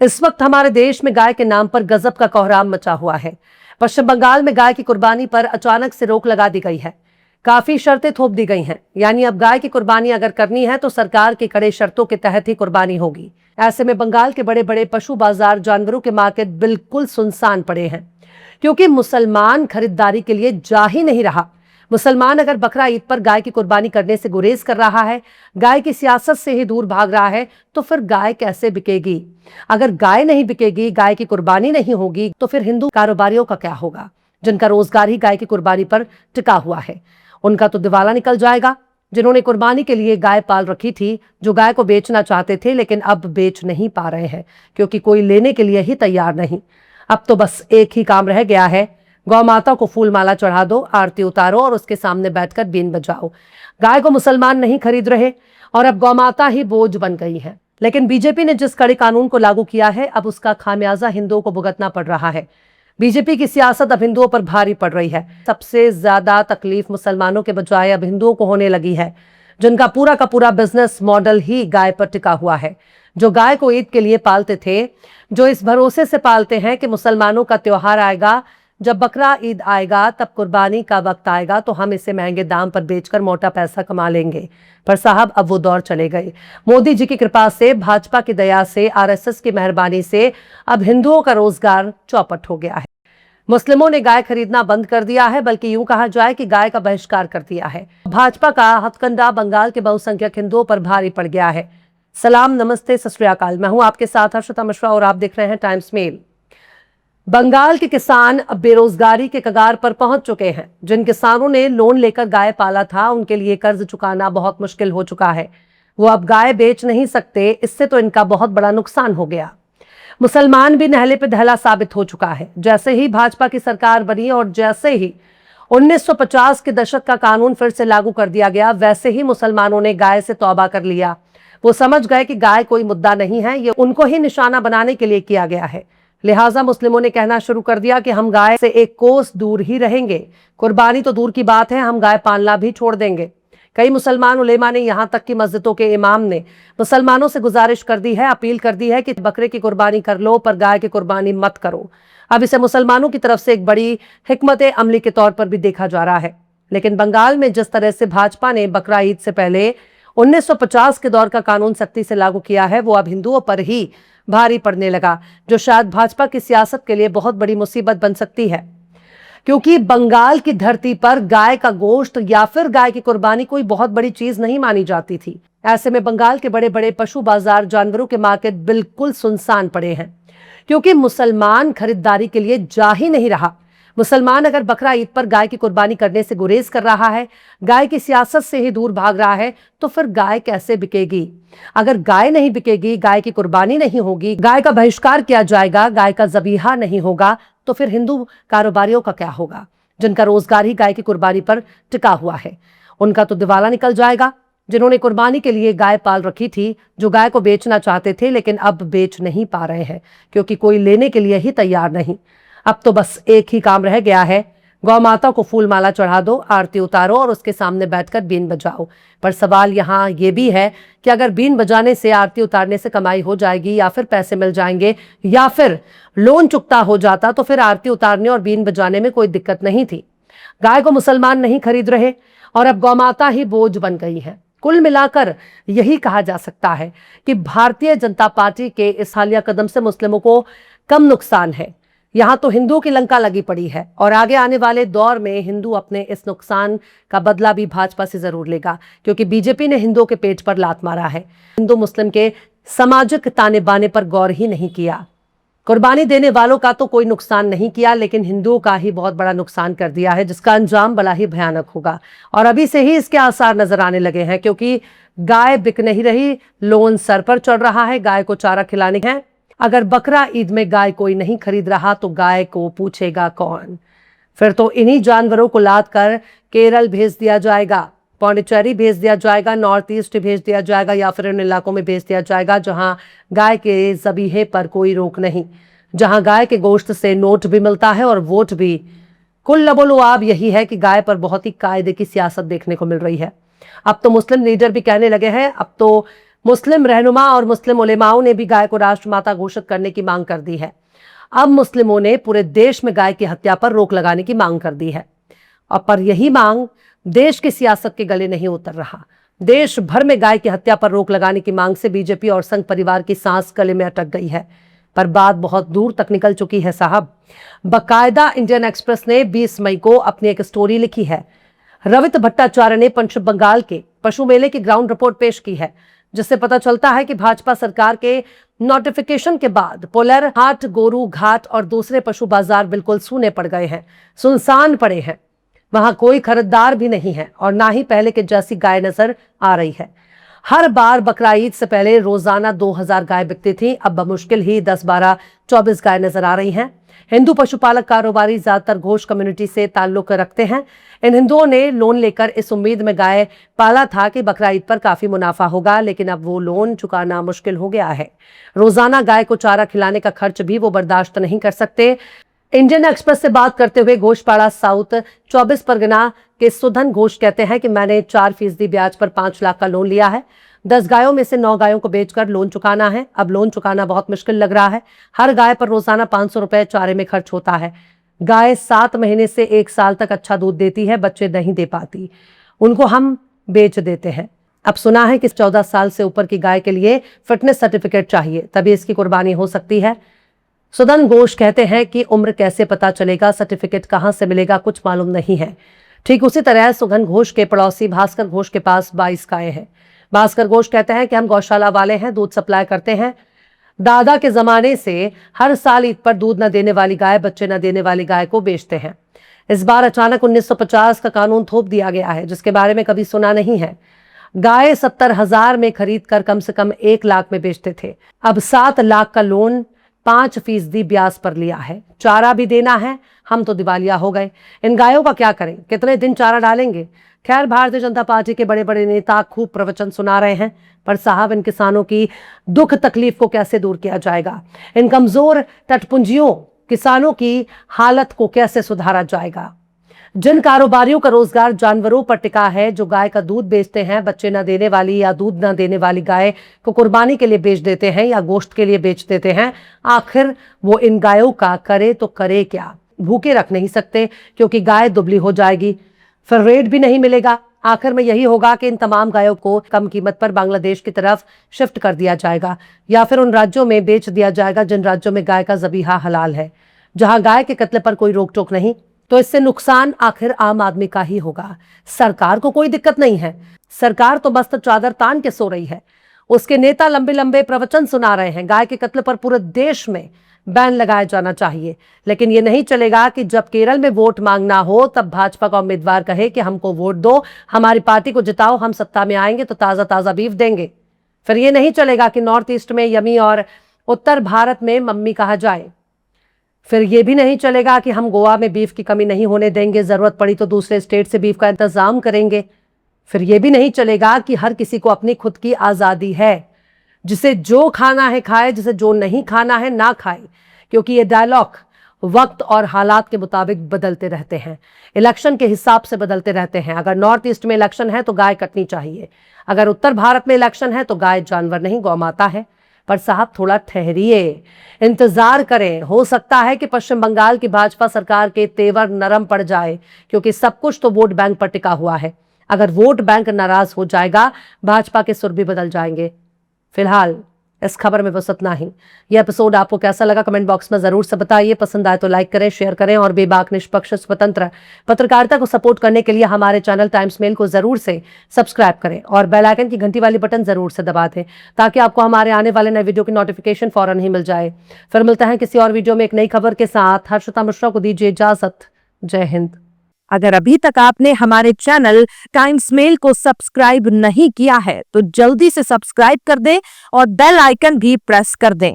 इस वक्त हमारे देश में गाय के नाम पर गजब का कोहराम मचा हुआ है। पश्चिम बंगाल में गाय की कुर्बानी पर अचानक से रोक लगा दी गई है। काफी शर्तें थोप दी गई हैं। यानी अब गाय की कुर्बानी अगर करनी है तो सरकार की कड़े शर्तों के तहत ही कुर्बानी होगी। ऐसे में बंगाल के बड़े बड़े पशु बाजार, जानवरों के मार्केट बिल्कुल सुनसान पड़े हैं, क्योंकि मुसलमान खरीदारी के लिए जा ही नहीं रहा। मुसलमान अगर बकरा ईद पर गाय की कुर्बानी करने से गुरेज कर रहा है, गाय की सियासत से ही दूर भाग रहा है, तो फिर गाय कैसे बिकेगी? अगर गाय नहीं बिकेगी, गाय की कुर्बानी नहीं होगी, तो फिर हिंदू कारोबारियों का क्या होगा, जिनका रोजगार ही गाय की कुर्बानी पर टिका हुआ है? उनका तो दिवाला निकल जाएगा। जिन्होंने कुर्बानी के लिए गाय पाल रखी थी, जो गाय को बेचना चाहते थे लेकिन अब बेच नहीं पा रहे हैं, क्योंकि कोई लेने के लिए ही तैयार नहीं। अब तो बस एक ही काम रह गया है, गौ माता को फूल माला चढ़ा दो, आरती उतारो और उसके सामने बैठकर बीन बजाओ। गाय को मुसलमान नहीं खरीद रहे और अब गौ माता ही बोझ बन गई है। लेकिन बीजेपी ने जिस कड़े कानून को लागू किया है, अब उसका खामियाजा हिंदुओं को भुगतना पड़ रहा है। बीजेपी की सियासत अब हिंदुओं पर भारी पड़ रही है। सबसे ज्यादा तकलीफ मुसलमानों के बजाय अब हिंदुओं को होने लगी है, जिनका पूरा का पूरा बिजनेस मॉडल ही गाय पर टिका हुआ है। जो गाय को ईद के लिए पालते थे, जो इस भरोसे से पालते हैं कि मुसलमानों का त्योहार आएगा, जब बकरा ईद आएगा, तब कुर्बानी का वक्त आएगा तो हम इसे महंगे दाम पर बेचकर मोटा पैसा कमा लेंगे। पर साहब, अब वो दौर चले गए। मोदी जी की कृपा से, भाजपा की दया से, आरएसएस की मेहरबानी से अब हिंदुओं का रोजगार चौपट हो गया है। मुस्लिमों ने गाय खरीदना बंद कर दिया है, बल्कि यूं कहा जाए कि गाय का बहिष्कार कर दिया है। भाजपा का हथकंडा बंगाल के बहुसंख्यक हिंदुओं पर भारी पड़ गया है। सलाम, नमस्ते, सत श्री अकाल। मैं हूं आपके साथ हर्षिता मिश्रा और आप देख रहे हैं टाइम्स मेल। बंगाल के किसान अब बेरोजगारी के कगार पर पहुंच चुके हैं। जिन किसानों ने लोन लेकर गाय पाला था, उनके लिए कर्ज चुकाना बहुत मुश्किल हो चुका है। वो अब गाय बेच नहीं सकते। इससे तो इनका बहुत बड़ा नुकसान हो गया। मुसलमान भी नहले पे दहला साबित हो चुका है। जैसे ही भाजपा की सरकार बनी और जैसे ही 1950 के दशक का कानून फिर से लागू कर दिया गया, वैसे ही मुसलमानों ने गाय से तौबा कर लिया। वो समझ गए कि गाय कोई मुद्दा नहीं है, ये उनको ही निशाना बनाने के लिए किया गया है। लिहाजा मुस्लिमों ने कहना शुरू कर दिया कि हम गाय से एक कोस दूर ही रहेंगे। कुर्बानी तो दूर की बात है, हम गाय पालना भी छोड़ देंगे। कई मुसलमान उलेमा ने, यहां तक कि मस्जिदों के इमाम ने मुसलमानों से गुजारिश कर दी है, अपील कर दी है कि बकरे की कुर्बानी कर लो, पर गाय की कुर्बानी मत करो। अब इसे मुसलमानों की तरफ से एक बड़ी हिकमत अमली के तौर पर भी देखा जा रहा है। लेकिन बंगाल में जिस तरह से भाजपा ने बकरा ईद से पहले 1950 के दौर का कानून सख्ती से लागू किया है, वो अब हिंदुओं पर ही भारी पड़ने लगा, जो शायद भाजपा की सियासत के लिए बहुत बड़ी मुसीबत बन सकती है। क्योंकि बंगाल की धरती पर गाय का गोश्त या फिर गाय की कुर्बानी कोई बहुत बड़ी चीज नहीं मानी जाती थी। ऐसे में बंगाल के बड़े बड़े पशु बाजार, जानवरों के मार्केट बिल्कुल सुनसान पड़े हैं, क्योंकि मुसलमान खरीदारी के लिए जा ही नहीं रहा। मुसलमान अगर बकरा ईद पर गाय की कुर्बानी करने से गुरेज कर रहा है, गाय की सियासत से ही दूर भाग रहा है, तो फिर गाय कैसे बिकेगी? अगर गाय नहीं बिकेगी, गाय की कुर्बानी नहीं होगी, गाय का बहिष्कार किया जाएगा, गाय का ज़बीहा नहीं होगा, तो फिर हिंदू कारोबारियों का क्या होगा, जिनका रोजगार ही गाय की कुर्बानी पर टिका हुआ है? उनका तो दिवाला निकल जाएगा। जिन्होंने कुर्बानी के लिए गाय पाल रखी थी, जो गाय को बेचना चाहते थे लेकिन अब बेच नहीं पा रहे हैं, क्योंकि कोई लेने के लिए ही तैयार नहीं। अब तो बस एक ही काम रह गया है, गौ माता को फूल माला चढ़ा दो, आरती उतारो और उसके सामने बैठकर बीन बजाओ। पर सवाल यहाँ ये भी है कि अगर बीन बजाने से, आरती उतारने से कमाई हो जाएगी, या फिर पैसे मिल जाएंगे, या फिर लोन चुकता हो जाता, तो फिर आरती उतारने और बीन बजाने में कोई दिक्कत नहीं थी। गाय को मुसलमान नहीं खरीद रहे और अब गौ माता ही बोझ बन गई है। कुल मिलाकर यही कहा जा सकता है कि भारतीय जनता पार्टी के इस हालिया कदम से मुस्लिमों को कम नुकसान है। यहां तो हिंदुओं की लंका लगी पड़ी है और आगे आने वाले दौर में हिंदू अपने इस नुकसान का बदला भी भाजपा से जरूर लेगा, क्योंकि बीजेपी ने हिंदुओं के पेट पर लात मारा है। हिंदू मुस्लिम के सामाजिक ताने बाने पर गौर ही नहीं किया। कुर्बानी देने वालों का तो कोई नुकसान नहीं किया, लेकिन हिंदुओं का ही बहुत बड़ा नुकसान कर दिया है, जिसका अंजाम बड़ा ही भयानक होगा। और अभी से ही इसके आसार नजर आने लगे हैं, क्योंकि गाय बिक नहीं रही, लोन सर पर चढ़ रहा है, गाय को चारा खिलाने हैं। अगर बकरा ईद में गाय कोई नहीं खरीद रहा, तो गाय को पूछेगा कौन? फिर तो इन्हीं जानवरों को लाद कर केरल भेज दिया जाएगा, पौंडीचेरी भेज दिया जाएगा, नॉर्थ ईस्ट भेज दिया जाएगा, या फिर उन इलाकों में भेज दिया जाएगा जहां गाय के ज़बीहे पर कोई रोक नहीं, जहां गाय के गोश्त से नोट भी मिलता है और वोट भी। कुल लबोलुआब यही है कि गाय पर बहुत ही कायदे की सियासत देखने को मिल रही है। अब तो मुस्लिम लीडर भी कहने लगे हैं, अब तो मुस्लिम रहनुमा और मुस्लिम उलेमाओं ने भी गाय को राष्ट्रमाता घोषित करने की मांग कर दी है। अब मुस्लिमों ने पूरे देश में गाय की हत्या पर रोक लगाने की मांग कर दी है। और पर यही मांग देश की सियासत के गले नहीं उतर रहा। देश भर में गाय की हत्या पर रोक लगाने की मांग से बीजेपी और संघ परिवार की सांस गले में अटक गई है। पर बात बहुत दूर तक निकल चुकी है साहब। बाकायदा इंडियन एक्सप्रेस ने 20 मई को अपनी एक स्टोरी लिखी है। रवित भट्टाचार्य ने पश्चिम बंगाल के पशु मेले की ग्राउंड रिपोर्ट पेश की है, जिससे पता चलता है कि भाजपा सरकार के नोटिफिकेशन के बाद पोलर हाट, गोरू घाट और दूसरे पशु बाजार बिल्कुल सूने पड़ गए हैं, सुनसान पड़े हैं। वहां कोई खरीदार भी नहीं है और ना ही पहले के जैसी गाय नजर आ रही है। हर बार बकरा ईद से पहले रोजाना 2000 गाय बिकती थी, अब बमुश्किल ही 10, 12, 24 गाय नजर आ रही हैं। हिंदू पशुपालक कारोबारी ज्यादातर घोष कम्युनिटी से ताल्लुक रखते हैं। इन हिंदुओं ने लोन लेकर इस उम्मीद में गाय पाला था कि बकरा ईद पर काफी मुनाफा होगा, लेकिन अब वो लोन चुकाना मुश्किल हो गया है। रोजाना गाय को चारा खिलाने का खर्च भी वो बर्दाश्त नहीं कर सकते। इंडियन एक्सप्रेस से बात करते हुए घोषपाड़ा साउथ 24 परगना के सुधन घोष कहते हैं कि मैंने 4% ब्याज पर 5 लाख का लोन लिया है। 10 गायों में से 9 गायों को बेचकर लोन चुकाना है। अब लोन चुकाना बहुत मुश्किल लग रहा है। हर गाय पर रोजाना 500 रुपए चारे में खर्च होता है। गाय 7 महीने से 1 साल तक अच्छा दूध देती है, बच्चे नहीं दे पाती, उनको हम बेच देते हैं। अब सुना है कि 14 साल से ऊपर की गाय के लिए फिटनेस सर्टिफिकेट चाहिए, तभी इसकी कुर्बानी हो सकती है। सुधन घोष कहते हैं कि उम्र कैसे पता चलेगा, सर्टिफिकेट कहां से मिलेगा, कुछ मालूम नहीं है। ठीक उसी तरह सुधन घोष के पड़ोसी भास्कर घोष के पास 22 गायें हैं। भास्कर घोष कहते हैं कि हम गौशाला वाले हैं, दूध सप्लाई करते हैं। दादा के जमाने से हर साल ईद पर दूध न देने वाली गाय, बच्चे न देने वाली गाय को बेचते हैं। इस बार अचानक 1950 का कानून थोप दिया गया है, जिसके बारे में कभी सुना नहीं है। गाय 70,000 में खरीद कर कम से कम 1 लाख में बेचते थे। अब 7 लाख का लोन 5% ब्याज पर लिया है। चारा भी देना है, हम तो दिवालिया हो गए। इन गायों का क्या करें, कितने दिन चारा डालेंगे। खैर, भारतीय जनता पार्टी के बड़े बड़े नेता खूब प्रवचन सुना रहे हैं, पर साहब इन किसानों की दुख तकलीफ को कैसे दूर किया जाएगा। इन कमजोर तटपुंजियों किसानों की हालत को कैसे सुधारा जाएगा। जिन कारोबारियों का रोजगार जानवरों पर टिका है, जो गाय का दूध बेचते हैं, बच्चे न देने वाली या दूध न देने वाली गाय को कुर्बानी के लिए बेच देते हैं या गोश्त के लिए बेच देते हैं, आखिर वो इन गायों का करे तो करे क्या। भूखे रख नहीं सकते क्योंकि गाय दुबली हो जाएगी, फिर रेट भी नहीं मिलेगा। आखिर में यही होगा कि इन तमाम गायों को कम कीमत पर बांग्लादेश की तरफ शिफ्ट कर दिया जाएगा या फिर उन राज्यों में बेच दिया जाएगा जिन राज्यों में गाय का ज़बीहा हलाल है, जहां गाय के कत्ल पर कोई रोक टोक नहीं। तो इससे नुकसान आखिर आम आदमी का ही होगा। सरकार को कोई दिक्कत नहीं है, सरकार तो मस्त चादर तान के सो रही है। उसके नेता लंबे लंबे प्रवचन सुना रहे हैं, गाय के कत्ल पर पूरे देश में बैन लगाया जाना चाहिए। लेकिन ये नहीं चलेगा कि जब केरल में वोट मांगना हो तब भाजपा का उम्मीदवार कहे कि हमको वोट दो, हमारी पार्टी को जिताओ, हम सत्ता में आएंगे तो ताजा ताजा बीफ देंगे। फिर ये नहीं चलेगा कि नॉर्थ ईस्ट में यमी और उत्तर भारत में मम्मी कहा जाए। फिर यह भी नहीं चलेगा कि हम गोवा में बीफ की कमी नहीं होने देंगे, जरूरत पड़ी तो दूसरे स्टेट से बीफ का इंतजाम करेंगे। फिर यह भी नहीं चलेगा कि हर किसी को अपनी खुद की आजादी है, जिसे जो खाना है खाए, जिसे जो नहीं खाना है ना खाए, क्योंकि ये डायलॉग वक्त और हालात के मुताबिक बदलते रहते हैं, इलेक्शन के हिसाब से बदलते रहते हैं। अगर नॉर्थ ईस्ट में इलेक्शन है तो गाय कटनी चाहिए, अगर उत्तर भारत में इलेक्शन है तो गाय जानवर नहीं गौ माता है। पर साहब थोड़ा ठहरिए, इंतजार करें, हो सकता है कि पश्चिम बंगाल की भाजपा सरकार के तेवर नरम पड़ जाए, क्योंकि सब कुछ तो वोट बैंक पर टिका हुआ है। अगर वोट बैंक नाराज हो जाएगा, भाजपा के सुर भी बदल जाएंगे। फिलहाल इस खबर में बस इतना ही। यह एपिसोड आपको कैसा लगा कमेंट बॉक्स में जरूर से बताइए। पसंद आए तो लाइक करें, शेयर करें और बेबाक निष्पक्ष स्वतंत्र पत्रकारिता को सपोर्ट करने के लिए हमारे चैनल टाइम्स मेल को जरूर से सब्सक्राइब करें और बेल आइकन की घंटी वाली बटन जरूर से दबा दें, ताकि आपको हमारे आने वाले नए वीडियो की नोटिफिकेशन फौरन ही मिल जाए। फिर मिलते हैं किसी और वीडियो में एक नई खबर के साथ। हर्षिता मिश्रा को दीजिए इजाजत। जय हिंद। अगर अभी तक आपने हमारे चैनल टाइम्स मेल को सब्सक्राइब नहीं किया है तो जल्दी से सब्सक्राइब कर दें और बेल आइकन भी प्रेस कर दें।